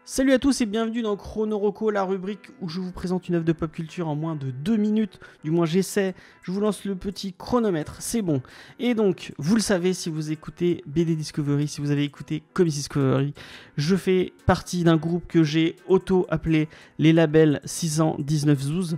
Salut à tous et bienvenue dans Chrono Roco, la rubrique où je vous présente une œuvre de pop culture en moins de 2 minutes. Du moins j'essaie, je vous lance le petit chronomètre, c'est bon. Et donc, vous le savez, si vous écoutez BD Discovery, si vous avez écouté Comics Discovery, je fais partie d'un groupe que j'ai auto-appelé les labels 619 Zouz.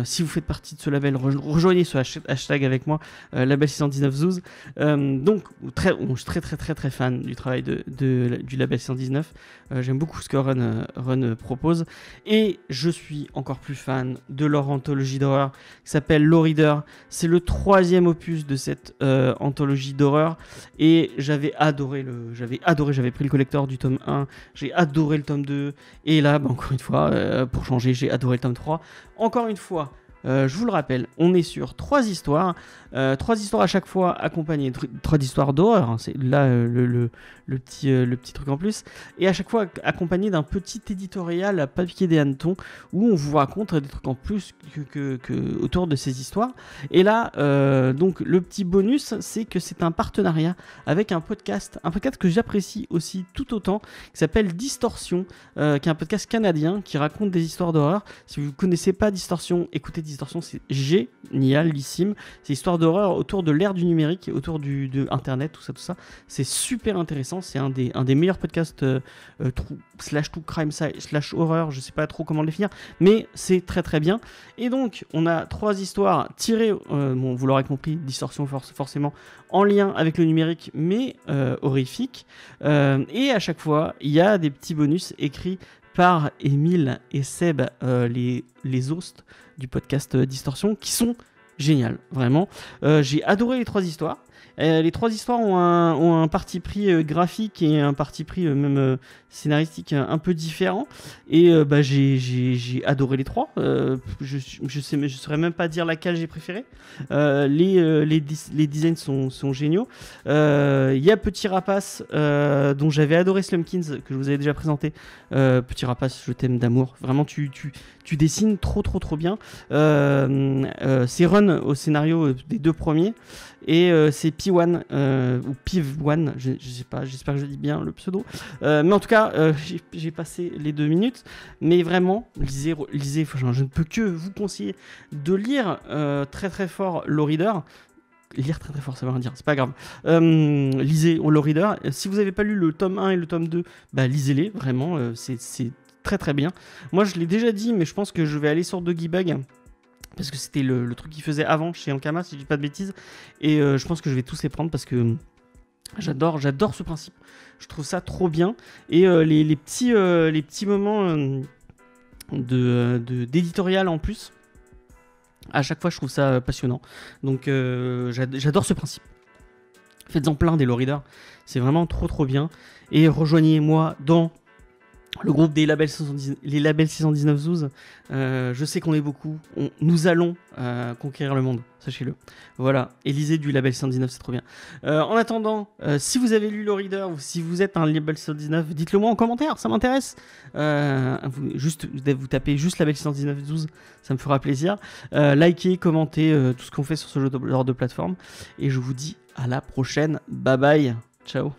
Si vous faites partie de ce label, rejoignez ce hashtag avec moi, label 619 Zouz. Donc, je suis très fan du travail du label 619. J'aime beaucoup ce que Run propose. Et je suis encore plus fan de leur anthologie d'horreur qui s'appelle Low Reader. C'est le 3e opus de cette anthologie d'horreur. Et j'avais pris le collector du tome 1. J'ai adoré le tome 2. Et là, encore une fois, pour changer, j'ai adoré le tome 3. Encore une fois, je vous le rappelle, on est sur 3 histoires. 3 histoires à chaque fois accompagnées, 3 histoires d'horreur, hein, c'est là le petit truc en plus, et à chaque fois accompagné d'un petit éditorial à papier des hannetons où on vous raconte des trucs en plus que autour de ces histoires. Et là, donc le petit bonus, c'est que c'est un partenariat avec un podcast que j'apprécie aussi tout autant, qui s'appelle Distorsion, qui est un podcast canadien qui raconte des histoires d'horreur. Si vous ne connaissez pas Distorsion, écoutez Distorsion, c'est génialissime. C'est histoire d'horreur autour de l'ère du numérique, autour de Internet, tout ça. C'est super intéressant. C'est un des meilleurs podcasts true crime / horreur, je sais pas trop comment le définir, mais c'est très bien. Et donc, on a 3 histoires tirées, vous l'aurez compris, Distorsion forcément en lien avec le numérique, mais horrifique. Et à chaque fois, il y a des petits bonus écrits par Émile et Seb, les hosts du podcast Distorsion, qui sont génial, vraiment. J'ai adoré les 3 histoires. Les 3 histoires ont un parti pris graphique et un parti pris même scénaristique un peu différent. Et j'ai adoré les 3. Je saurais même pas dire laquelle j'ai préféré. Les designs sont géniaux. Il y a Petit Rapace, dont j'avais adoré Slumpkins, que je vous avais déjà présenté. Petit Rapace, je t'aime d'amour. Vraiment, tu dessines trop bien. C'est Run au scénario des 2 premiers. Et c'est P1 ou Piv1, je sais pas, j'espère que je dis bien le pseudo. Mais en tout cas, j'ai passé les 2 minutes. Mais vraiment, lisez, je ne peux que vous conseiller de lire très fort Low Reader. Lire très fort, ça veut rien dire, c'est pas grave. Lisez Low Reader. Si vous n'avez pas lu le tome 1 et le tome 2, lisez-les, vraiment, c'est très bien. Moi, je l'ai déjà dit, mais je pense que je vais aller sur Doggy Bag. Parce que c'était le truc qu'il faisait avant chez Ankama, si je dis pas de bêtises. Et je pense que je vais tous les prendre parce que j'adore ce principe. Je trouve ça trop bien. Et les petits moments d'éditorial en plus, à chaque fois, je trouve ça passionnant. Donc j'adore ce principe. Faites-en plein des Low Reader. C'est vraiment trop bien. Et rejoignez-moi dans le groupe des labels 619 Zouz. Je sais qu'on est beaucoup. Nous allons conquérir le monde, sachez-le. Voilà, et lisez du label 619, c'est trop bien. En attendant, si vous avez lu Low Reader ou si vous êtes un label 619, dites-le moi en commentaire, ça m'intéresse. Vous tapez juste label 619 Zouz, ça me fera plaisir. Likez, commentez tout ce qu'on fait sur ce genre de plateforme. Et je vous dis à la prochaine. Bye bye. Ciao.